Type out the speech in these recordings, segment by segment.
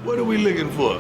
What are we looking for?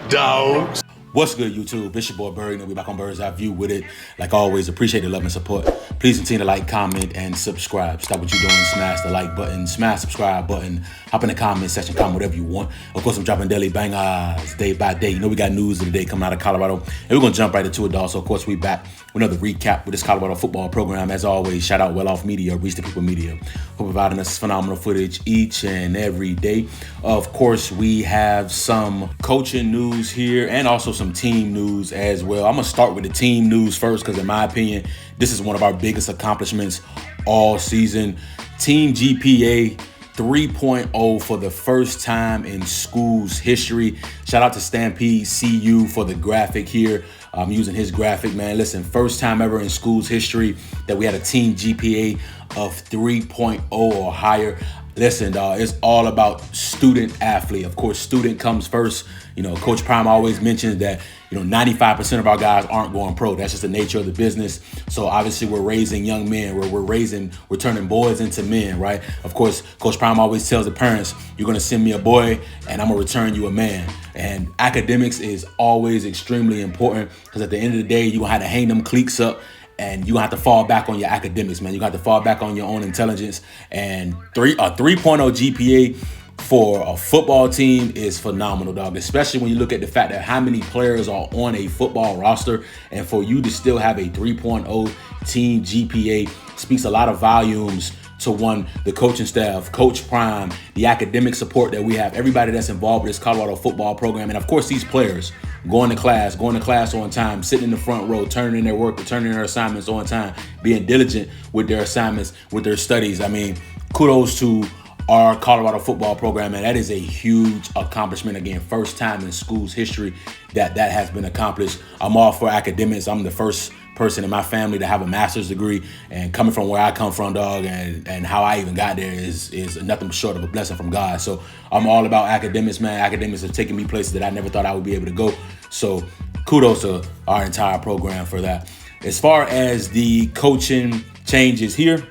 Dogs. What's good, YouTube? It's your boy Bird, and we back on Bird's Eye View with it. Like always, appreciate the love and support. Please continue to like, comment, and subscribe. Stop what you're doing, smash the like button, smash subscribe button, hop in the comment section, comment whatever you want. Of course, I'm dropping daily bangers day by day. You know we got news of the day coming out of Colorado, and we're gonna jump right into it, dog. So of course we back with another recap with this Colorado football program. As always, shout out Well Off Media, Reach the People Media, for providing us phenomenal footage each and every day. Of course, we have some coaching news here and also some team news as well. I'm gonna start with the team news first because in my opinion, this is one of our biggest accomplishments all season. Team GPA 3.0 for the first time in school's history. Shout out to Stampede CU for the graphic here. I'm using his graphic, man. Listen, first time ever in school's history that we had a team GPA of 3.0 or higher. Listen, dog, it's all about student athlete. Of course, student comes first. You know, Coach Prime always mentions that, 95% of our guys aren't going pro. That's just the nature of the business. So obviously we're raising young men. We're turning boys into men, right? Of course, Coach Prime always tells the parents, you're going to send me a boy and I'm going to return you a man. And academics is always extremely important because at the end of the day, you're going to have to hang them cliques up. And you have to fall back on your academics, man. You got to fall back on your own intelligence. And a 3.0 GPA for a football team is phenomenal, dog. Especially when you look at the fact that how many players are on a football roster. And for you to still have a 3.0 team GPA speaks a lot of volumes to one, the coaching staff, Coach Prime, the academic support that we have, everybody that's involved with this Colorado football program. And of course, these players going to class on time, sitting in the front row, turning in their work, turning in their assignments on time, being diligent with their assignments, with their studies. I mean, kudos to our Colorado football program, and that is a huge accomplishment. Again, first time in school's history that has been accomplished. I'm all for academics. I'm the first person in my family to have a master's degree, and coming from where I come from, dog, and how I even got there is nothing short of a blessing from God. So I'm all about academics, man. Academics have taken me places that I never thought I would be able to go. So kudos to our entire program for that. As far as the coaching changes here,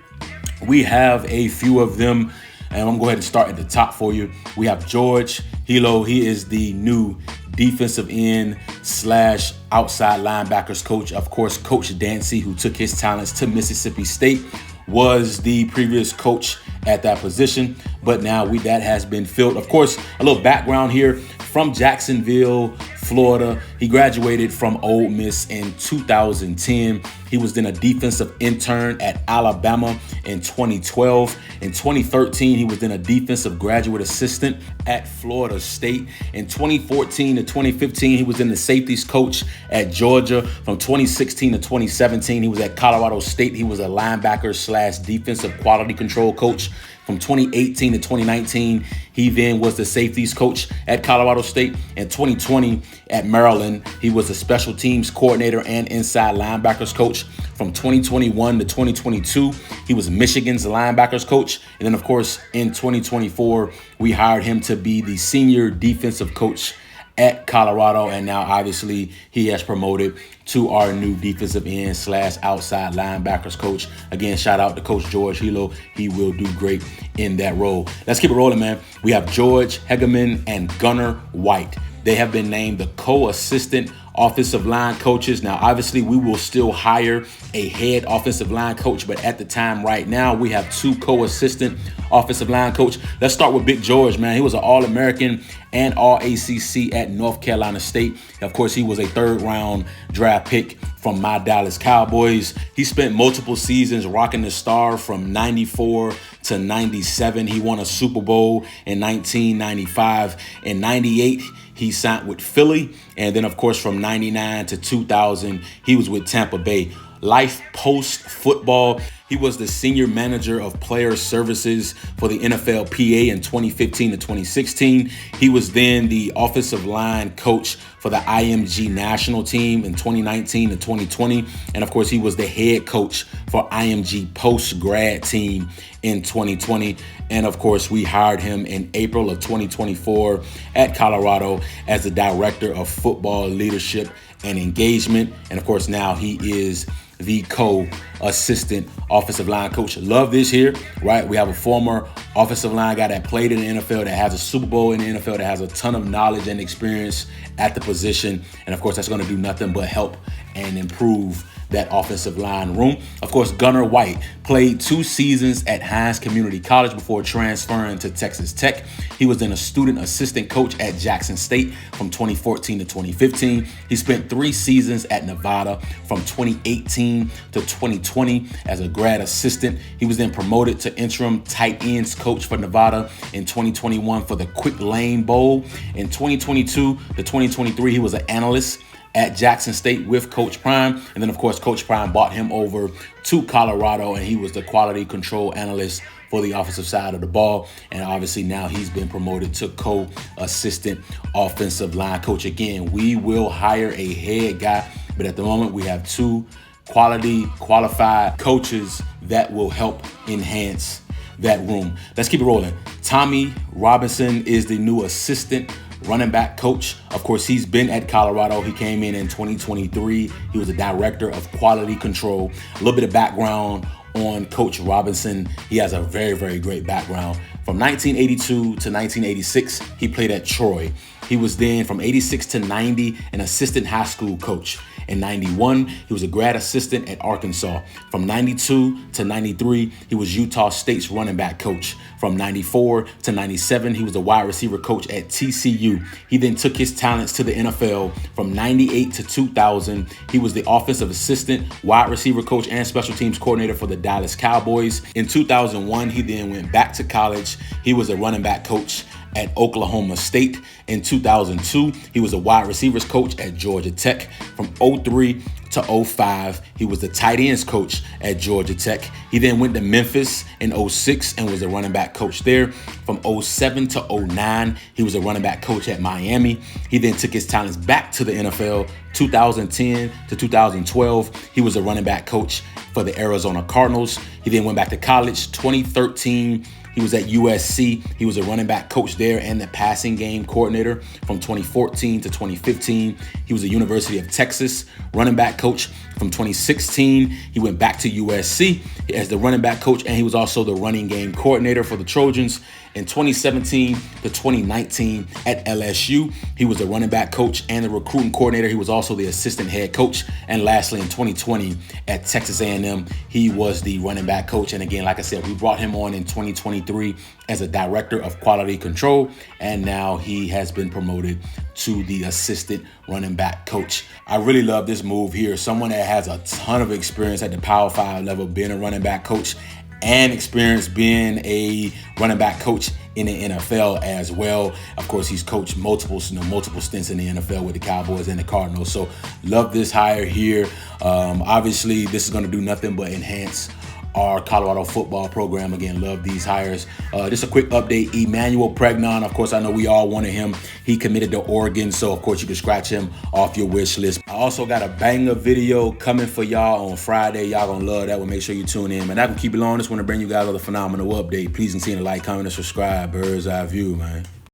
we have a few of them, and I'm going to go ahead and start at the top for you. We have George Hilo. He is the new defensive end / outside linebackers coach. Of course, Coach Dancy, who took his talents to Mississippi State, was the previous coach at that position, but now that has been filled. Of course, a little background here. From Jacksonville, Florida. He graduated from Ole Miss in 2010. He was then a defensive intern at Alabama in 2012. In 2013, he was then a defensive graduate assistant at Florida State. In 2014 to 2015, he was then the safeties coach at Georgia. From 2016 to 2017, he was at Colorado State. He was a linebacker / defensive quality control coach. From 2018 to 2019, he then was the safeties coach at Colorado State. In 2020 at Maryland, he was a special teams coordinator and inside linebackers coach. From 2021 to 2022, he was Michigan's linebackers coach. And then, of course, in 2024, we hired him to be the senior defensive coach at Colorado, and now obviously he has promoted to our new defensive end / outside linebackers coach. Again, shout out to Coach George Hilo. He will do great in that role. Let's keep it rolling, man. We have George Hegeman and Gunnar White. They have been named the co-assistant offensive line coaches. Now, obviously, we will still hire a head offensive line coach, but at the time right now, we have two co-assistant offensive line coach. Let's start with Big George, man. He was an All-American and All-ACC at North Carolina State. Of course, he was a third-round draft pick from my Dallas Cowboys. He spent multiple seasons rocking the star from 94 to 97. He won a Super Bowl in 1995. In 98, he signed with Philly. And then, of course, from 99 to 2000, he was with Tampa Bay. Life post-football. He was the senior manager of player services for the NFLPA in 2015 to 2016. He was then the offensive line coach for the IMG national team in 2019 to 2020. And of course, he was the head coach for IMG post-grad team in 2020. And of course, we hired him in April of 2024 at Colorado as the director of football leadership and engagement. And of course, now he is the co-assistant offensive line coach. Love this here, right? We have a former offensive line guy that played in the NFL, that has a Super Bowl in the NFL, that has a ton of knowledge and experience at the position. And of course, that's going to do nothing but help and improve that offensive line room. Of course, Gunnar White played 2 seasons at Hines Community College before transferring to Texas Tech. He was then a student assistant coach at Jackson State from 2014 to 2015. He spent 3 seasons at Nevada from 2018 to 2020 as a grad assistant. He was then promoted to interim tight ends coach for Nevada in 2021 for the Quick Lane Bowl. In 2022 to 2023, he was an analyst at Jackson State with Coach Prime. And then, of course, Coach Prime brought him over to Colorado, and he was the quality control analyst for the offensive side of the ball. And obviously now he's been promoted to co-assistant offensive line coach. Again, we will hire a head guy, but at the moment we have 2 qualified coaches that will help enhance that room. Let's keep it rolling. Tommy Robinson is the new assistant running back coach. Of course, he's been at Colorado. He came in 2023. He was the director of quality control. A little bit of background on Coach Robinson. He has a very, very great background. From 1982 to 1986, he played at Troy. He was then from 86 to 90 an assistant high school coach. In 91, he was a grad assistant at Arkansas. From 92 to 93, he was Utah State's running back coach. From 94 to 97, he was the wide receiver coach at TCU. He then took his talents to the NFL. From 98 to 2000, he was the offensive assistant, wide receiver coach, and special teams coordinator for the Dallas Cowboys. In 2001, he then went back to college. He was a running back coach at Oklahoma State. In 2002, he was a wide receivers coach at Georgia Tech. From 03 to 05, he was the tight ends coach at Georgia Tech. He then went to Memphis in 06 and was a running back coach there. From 07 to 09, he was a running back coach at Miami. He then took his talents back to the NFL. 2010 to 2012, he was a running back coach for the Arizona Cardinals. He then went back to college. 2013, he was at USC. He was a running back coach there and the passing game coordinator. From 2014 to 2015, he was a University of Texas running back coach. From 2016, he went back to USC as the running back coach, and he was also the running game coordinator for the Trojans. In 2017 to 2019 at LSU, he was a running back coach and the recruiting coordinator. He was also the assistant head coach. And lastly, in 2020 at Texas A&M, he was the running back coach. And again, like I said, we brought him on in 2023 as a director of quality control, and now he has been promoted to the assistant running back coach. I really love this move here. Someone that has a ton of experience at the Power 5 level, being a running back coach, and experience being a running back coach in the NFL as well. Of course, he's coached multiple stints in the NFL with the Cowboys and the Cardinals. So love this hire here. Obviously, this is going to do nothing but enhance our Colorado football program. Again, love these hires. Just a quick update. Emmanuel Pregnon, of course, I know we all wanted him. He committed to Oregon, so of course you can scratch him off your wish list. I also got a banger video coming for y'all on Friday. Y'all gonna love that one. Make sure you tune in, man. I can keep it on. Just want to bring you guys all the phenomenal update. Please continue to like, comment, and subscribe. Bird's Eye View, man.